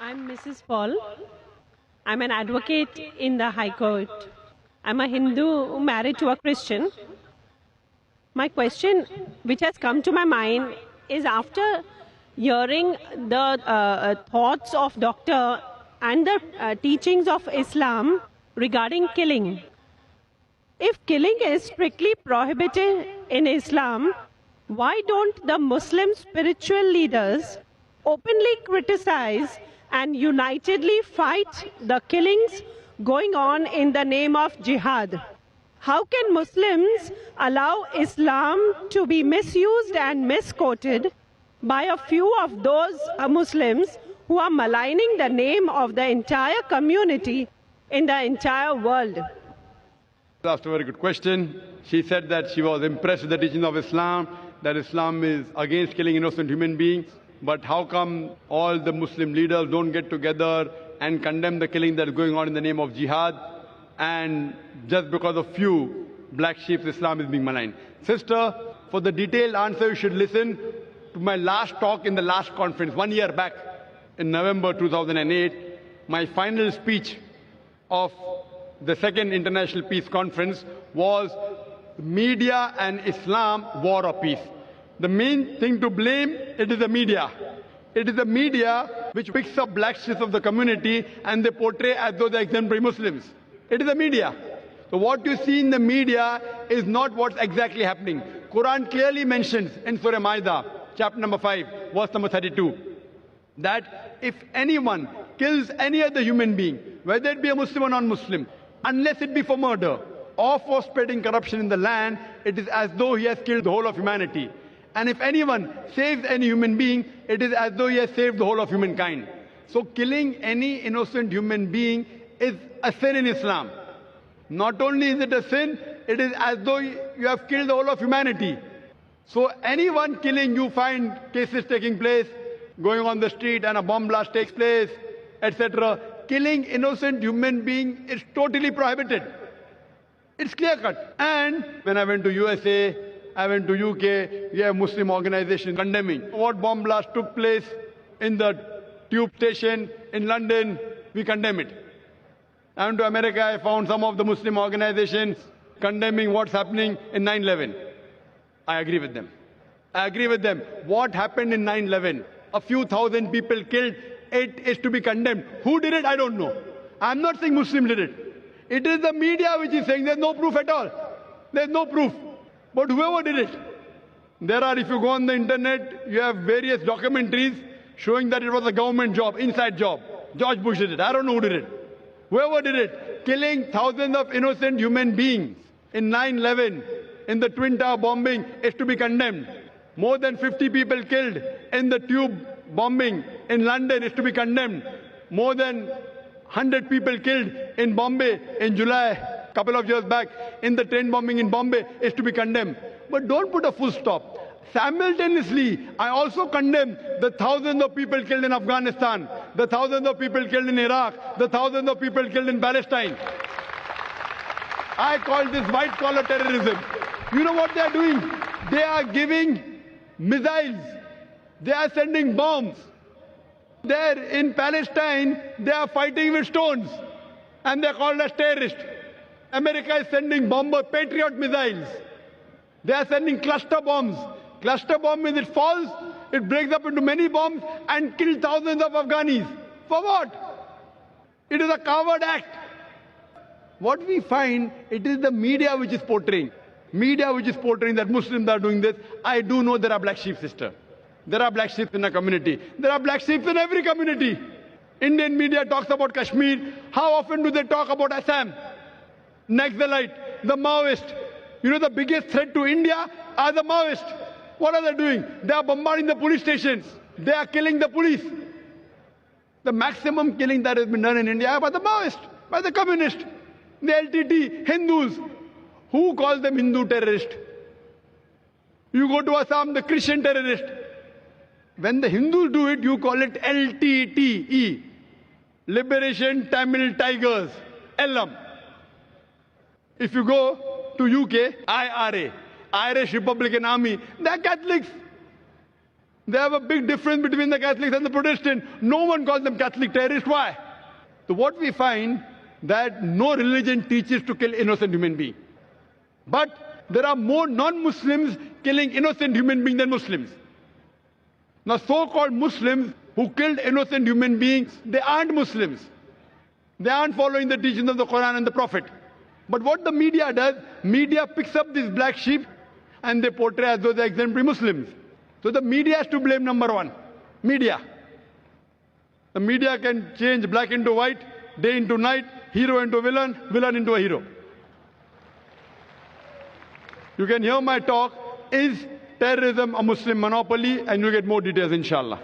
I'm Mrs. Paul. I'm an advocate in the High Court. I'm a Hindu married to a Christian. My question, which has come to my mind, is after hearing the thoughts of Doctor and the teachings of Islam regarding killing. If killing is strictly prohibited in Islam, why don't the Muslim spiritual leaders openly criticize and unitedly fight the killings going on in the name of jihad? How can Muslims allow Islam to be misused and misquoted by a few of those Muslims who are maligning the name of the entire community in the entire world? Asked a very good question. She said that she was impressed with the teaching of Islam, that Islam is against killing innocent human beings. But how come all the Muslim leaders don't get together and condemn the killing that is going on in the name of jihad? And just because of few black sheep, Islam is being maligned. Sister, for the detailed answer, you should listen to my last talk in the last conference, 1 year back in November 2008. My final speech of the second International Peace Conference was Media and Islam, War or Peace. The main thing to blame, it is the media. It is the media which picks up black sheep of the community and they portray as though they're exemplary Muslims. It is the media. So what you see in the media is not what's exactly happening. Quran clearly mentions in Surah Ma'idah, chapter number 5, verse number 32, that if anyone kills any other human being, whether it be a Muslim or non-Muslim, unless it be for murder or for spreading corruption in the land, it is as though he has killed the whole of humanity. And if anyone saves any human being, it is as though he has saved the whole of humankind. So killing any innocent human being is a sin in Islam. Not only is it a sin, it is as though you have killed the whole of humanity. So anyone killing, you find cases taking place, going on the street and a bomb blast takes place, etc. Killing innocent human being is totally prohibited. It's clear cut. And when I went to USA, I went to UK, we have Muslim organizations condemning what bomb blast took place in the tube station in London. We condemn it. I went to America, I found some of the Muslim organizations condemning what's happening in 9/11. I agree with them. I agree with them. What happened in 9/11? A few thousand people killed. It is to be condemned. Who did it? I don't know. I'm not saying Muslim did it. It is the media which is saying there's no proof at all. There's no proof. But whoever did it, there are, if you go on the internet, you have various documentaries showing that it was a government job, inside job. George Bush did it. I don't know who did it. Whoever did it, killing thousands of innocent human beings in 9/11, in the Twin Tower bombing, is to be condemned. More than 50 people killed in the tube bombing in London is to be condemned. More than 100 people killed in Bombay in July, a couple of years back, in the train bombing in Bombay is to be condemned. But don't put a full stop. Simultaneously, I also condemn the thousands of people killed in Afghanistan, the thousands of people killed in Iraq, the thousands of people killed in Palestine. I call this white-collar terrorism. You know what they are doing? They are giving missiles. They are sending bombs. There in Palestine, they are fighting with stones. And they are called as terrorists. America is sending bomber Patriot missiles. They are sending cluster bombs. Cluster bomb means it falls, it breaks up into many bombs and kills thousands of Afghanis. For what? It is a coward act. What we find, it is the media which is portraying. Media which is portraying that Muslims are doing this. I do know there are black sheep, sister. There are black sheep in a community. There are black sheep in every community. Indian media talks about Kashmir. How often do they talk about Assam? Naxalite, the Maoist. You know the biggest threat to India are the Maoists. What are they doing? They are bombarding the police stations. They are killing the police. The maximum killing that has been done in India by the Maoists, by the communists, the LTT, Hindus. Who calls them Hindu terrorists? You go to Assam, the Christian terrorist. When the Hindus do it, you call it LTTE. Liberation Tamil Tigers. LM. If you go to UK, IRA. Irish Republican Army. They are Catholics. They have a big difference between the Catholics and the Protestants. No one calls them Catholic terrorists. Why? So what we find that no religion teaches to kill innocent human beings. But there are more non-Muslims killing innocent human beings than Muslims. Now so-called Muslims who killed innocent human beings, they aren't Muslims. They aren't following the teachings of the Quran and the Prophet. But what the media does, media picks up these black sheep and they portray as though they're exemplary Muslims. So the media has to blame, number one. Media. The media can change black into white, day into night, hero into villain, villain into a hero. You can hear my talk, Is Terrorism a Muslim Monopoly? And you get more details, inshallah.